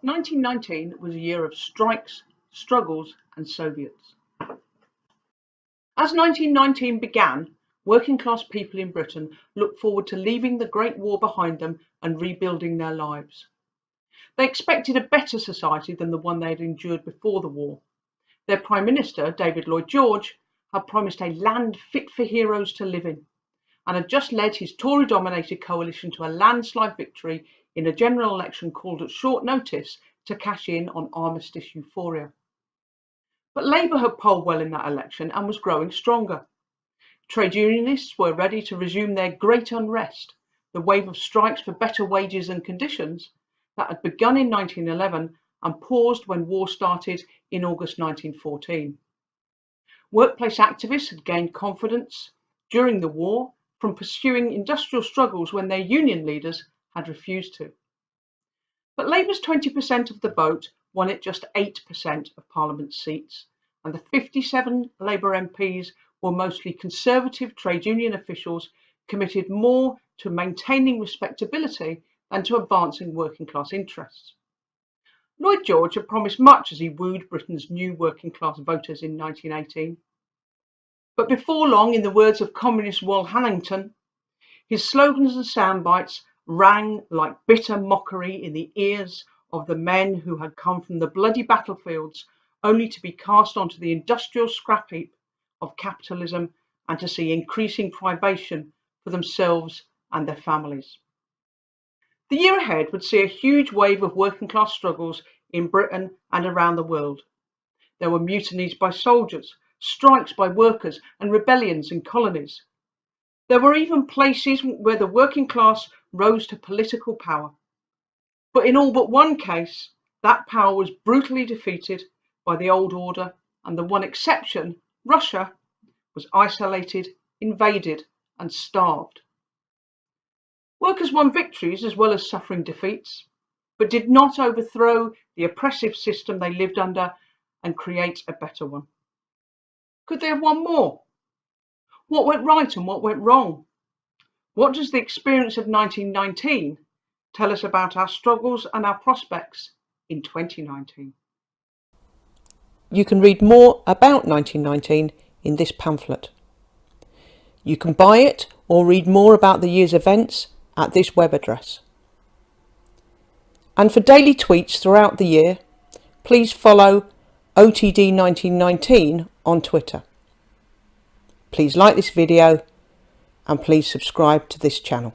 1919 was a year of strikes, struggles and Soviets. As 1919 began, working class people in Britain looked forward to leaving the Great War behind them and rebuilding their lives. They expected a better society than the one they had endured before the war. Their Prime Minister, David Lloyd George, had promised a land fit for heroes to live in, and had just led his Tory-dominated coalition to a landslide victory in a general election called at short notice to cash in on armistice euphoria. But Labour had polled well in that election and was growing stronger. Trade unionists were ready to resume their great unrest, the wave of strikes for better wages and conditions that had begun in 1911 and paused when war started in August 1914. Workplace activists had gained confidence during the war from pursuing industrial struggles when their union leaders had refused to. But Labour's 20% of the vote won it just 8% of Parliament's seats, and the 57 Labour MPs were mostly Conservative trade union officials committed more to maintaining respectability than to advancing working class interests. Lloyd George had promised much as he wooed Britain's new working class voters in 1918. But before long, in the words of communist Wal Hannington, his slogans and soundbites rang like bitter mockery in the ears of the men who had come from the bloody battlefields only to be cast onto the industrial scrap heap of capitalism and to see increasing privation for themselves and their families. The year ahead would see a huge wave of working class struggles in Britain and around the world. There were mutinies by soldiers, strikes by workers and rebellions in colonies. There were even places where the working class rose to political power. But in all but one case, that power was brutally defeated by the old order, and the one exception, Russia, was isolated, invaded and starved. Workers won victories as well as suffering defeats, but did not overthrow the oppressive system they lived under and create a better one. Could they have won more? What went right and what went wrong? What does the experience of 1919 tell us about our struggles and our prospects in 2019? You can read more about 1919 in this pamphlet. You can buy it or read more about the year's events at this web address. And for daily tweets throughout the year, please follow OTD1919 on Twitter. Please like this video and please subscribe to this channel.